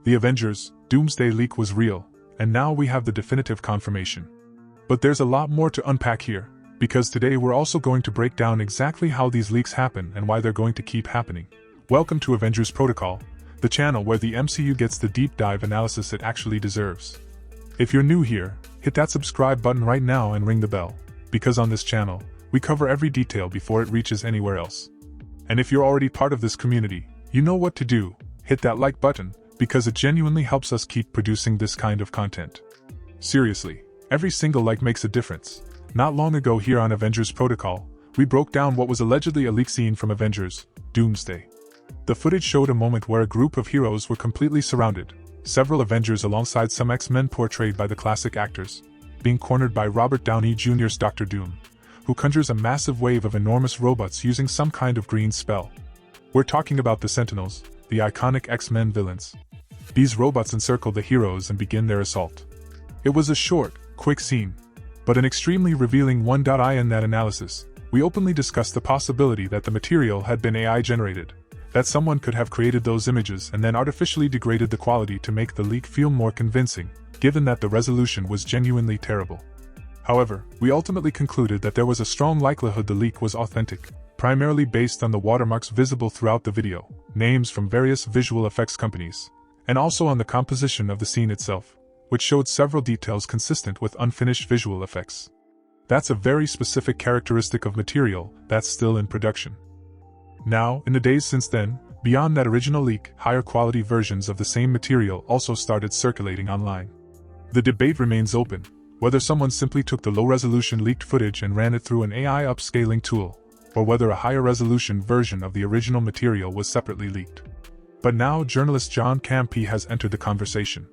The Avengers Doomsday leak was real, and now we have the definitive confirmation. But there's a lot more to unpack here, because today we're also going to break down exactly how these leaks happen and why they're going to keep happening. Welcome to Avengers Protocol, the channel where the MCU gets the deep dive analysis it actually deserves. If you're new here, hit that subscribe button right now and ring the bell, because on this channel, we cover every detail before it reaches anywhere else. And if you're already part of this community, you know what to do. Hit that like button, because it genuinely helps us keep producing this kind of content. Seriously, every single like makes a difference. Not long ago here on Avengers Protocol, we broke down what was allegedly a leak scene from Avengers Doomsday. The footage showed a moment where a group of heroes were completely surrounded, several Avengers alongside some X-Men portrayed by the classic actors, being cornered by Robert Downey Jr.'s Dr. Doom, who conjures a massive wave of enormous robots using some kind of green spell. We're talking about the Sentinels, the iconic X-Men villains. These robots encircle the heroes and begin their assault. It was a short, quick scene, but an extremely revealing one. In that analysis, we openly discussed the possibility that the material had been AI generated, that someone could have created those images and then artificially degraded the quality to make the leak feel more convincing, given that the resolution was genuinely terrible. However, we ultimately concluded that there was a strong likelihood the leak was authentic, primarily based on the watermarks visible throughout the video, names from various visual effects companies, and also on the composition of the scene itself, which showed several details consistent with unfinished visual effects. That's a very specific characteristic of material that's still in production. Now, in the days since then, beyond that original leak, higher quality versions of the same material also started circulating online. The debate remains open, whether someone simply took the low-resolution leaked footage and ran it through an AI upscaling tool, or whether a higher-resolution version of the original material was separately leaked. But now journalist John Campy has entered the conversation.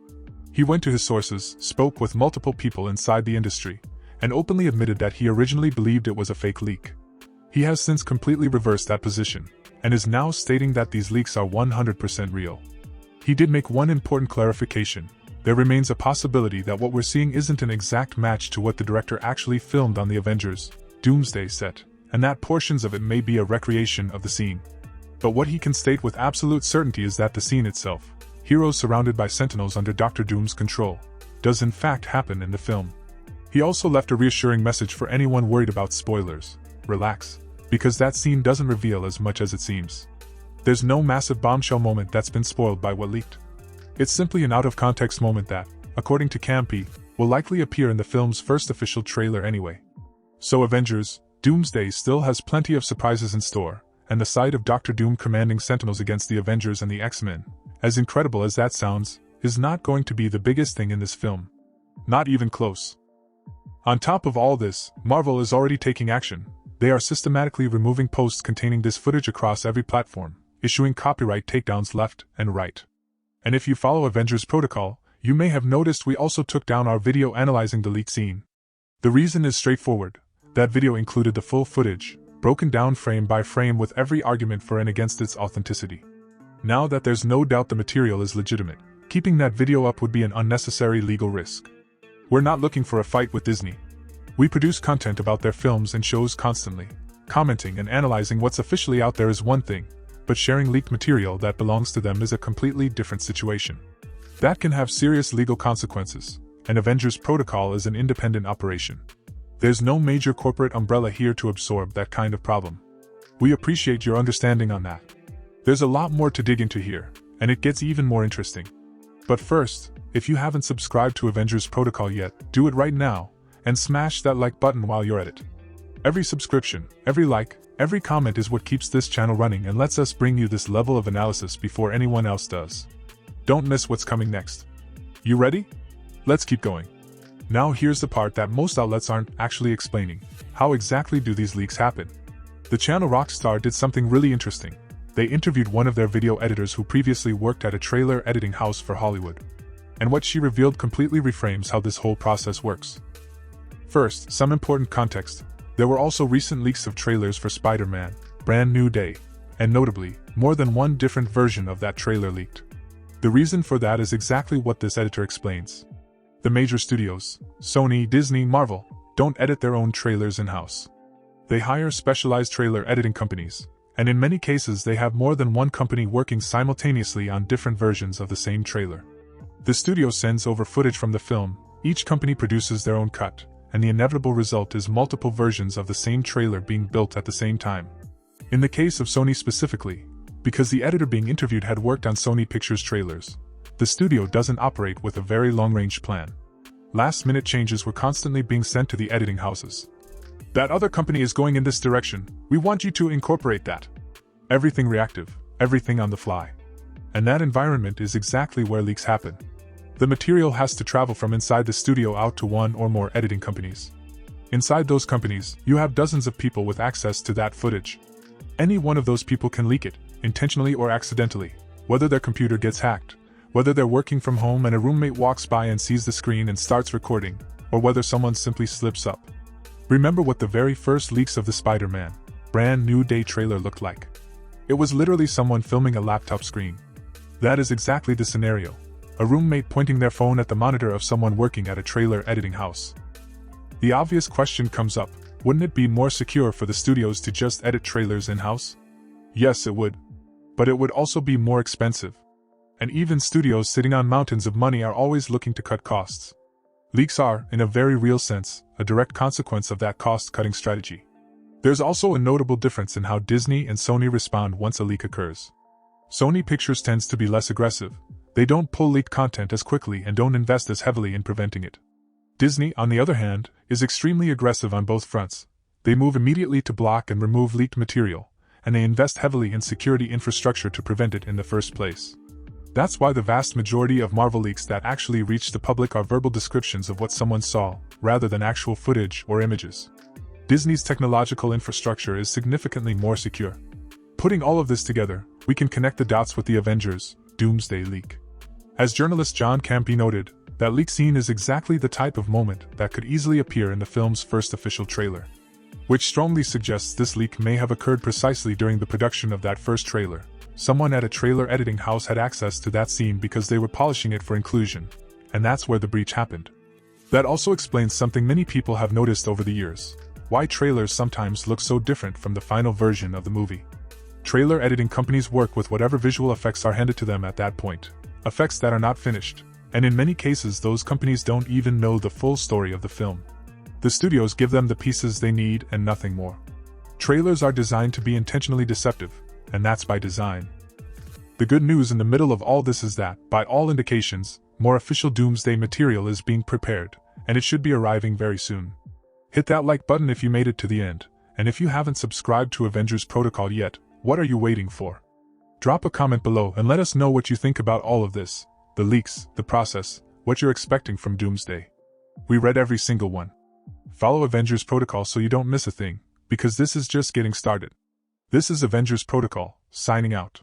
He went to his sources, spoke with multiple people inside the industry, and openly admitted that he originally believed it was a fake leak. He has since completely reversed that position, and is now stating that these leaks are 100% real. He did make one important clarification: there remains a possibility that what we're seeing isn't an exact match to what the director actually filmed on the Avengers Doomsday set, and that portions of it may be a recreation of the scene. But what he can state with absolute certainty is that the scene itself, heroes surrounded by Sentinels under Dr. Doom's control, does in fact happen in the film. He also left a reassuring message for anyone worried about spoilers: relax, because that scene doesn't reveal as much as it seems. There's no massive bombshell moment that's been spoiled by what leaked. It's simply an out-of-context moment that, according to Campy, will likely appear in the film's first official trailer anyway. So Avengers Doomsday still has plenty of surprises in store, and the sight of Dr. Doom commanding Sentinels against the Avengers and the X-Men, as incredible as that sounds, is not going to be the biggest thing in this film. Not even close. On top of all this, Marvel is already taking action. They are systematically removing posts containing this footage across every platform, issuing copyright takedowns left and right. And if you follow Avengers Protocol, you may have noticed we also took down our video analyzing the leak scene. The reason is straightforward. That video included the full footage, broken down frame by frame with every argument for and against its authenticity. Now that there's no doubt the material is legitimate, keeping that video up would be an unnecessary legal risk. We're not looking for a fight with Disney. We produce content about their films and shows constantly. Commenting and analyzing what's officially out there is one thing, but sharing leaked material that belongs to them is a completely different situation. That can have serious legal consequences, and Avengers Protocol is an independent operation. There's no major corporate umbrella here to absorb that kind of problem. We appreciate your understanding on that. There's a lot more to dig into here, and it gets even more interesting. But first, if you haven't subscribed to Avengers Protocol yet, do it right now, and smash that like button while you're at it. Every subscription, every like, every comment is what keeps this channel running and lets us bring you this level of analysis before anyone else does. Don't miss what's coming next. You ready? Let's keep going. Now here's the part that most outlets aren't actually explaining. How exactly do these leaks happen? The channel Rockstar did something really interesting. They interviewed one of their video editors who previously worked at a trailer editing house for Hollywood. And what she revealed completely reframes how this whole process works. First, some important context. There were also recent leaks of trailers for Spider-Man: Brand New Day, and notably, more than one different version of that trailer leaked. The reason for that is exactly what this editor explains. The major studios, Sony, Disney, Marvel, don't edit their own trailers in-house. They hire specialized trailer editing companies, And in many cases they have more than one company working simultaneously on different versions of the same trailer. The studio sends over footage from the film, each company produces their own cut, and the inevitable result is multiple versions of the same trailer being built at the same time. In the case of Sony specifically, because the editor being interviewed had worked on Sony Pictures trailers, the studio doesn't operate with a very long-range plan. Last-minute changes were constantly being sent to the editing houses. That other company is going in this direction, we want you to incorporate that. Everything reactive, everything on the fly. And that environment is exactly where leaks happen. The material has to travel from inside the studio out to one or more editing companies. Inside those companies, you have dozens of people with access to that footage. Any one of those people can leak it, intentionally or accidentally, whether their computer gets hacked, whether they're working from home and a roommate walks by and sees the screen and starts recording, or whether someone simply slips up. Remember what the very first leaks of the Spider-Man Brand New Day trailer looked like. It was literally someone filming a laptop screen. That is exactly the scenario. A roommate pointing their phone at the monitor of someone working at a trailer editing house. The obvious question comes up, wouldn't it be more secure for the studios to just edit trailers in-house? Yes, it would. But it would also be more expensive. And even studios sitting on mountains of money are always looking to cut costs. Leaks are, in a very real sense, a direct consequence of that cost-cutting strategy. There's also a notable difference in how Disney and Sony respond once a leak occurs. Sony Pictures tends to be less aggressive. They don't pull leaked content as quickly and don't invest as heavily in preventing it. Disney, on the other hand, is extremely aggressive on both fronts. They move immediately to block and remove leaked material, and they invest heavily in security infrastructure to prevent it in the first place. That's why the vast majority of Marvel leaks that actually reach the public are verbal descriptions of what someone saw, rather than actual footage or images. Disney's technological infrastructure is significantly more secure. Putting all of this together, we can connect the dots with the Avengers Doomsday leak. As journalist John Campy noted, that leak scene is exactly the type of moment that could easily appear in the film's first official trailer. Which strongly suggests this leak may have occurred precisely during the production of that first trailer. Someone at a trailer editing house had access to that scene because they were polishing it for inclusion, and that's where the breach happened. That also explains something many people have noticed over the years: why trailers sometimes look so different from the final version of the movie. Trailer editing companies work with whatever visual effects are handed to them at that point, effects that are not finished, and in many cases those companies don't even know the full story of the film. The studios give them the pieces they need and nothing more. Trailers are designed to be intentionally deceptive, and that's by design. The good news in the middle of all this is that, by all indications, more official Doomsday material is being prepared, and it should be arriving very soon. Hit that like button if you made it to the end, and if you haven't subscribed to Avengers Protocol yet, what are you waiting for? Drop a comment below and let us know what you think about all of this, the leaks, the process, what you're expecting from Doomsday. We read every single one. Follow Avengers Protocol so you don't miss a thing, because this is just getting started. This is Avengers Protocol, signing out.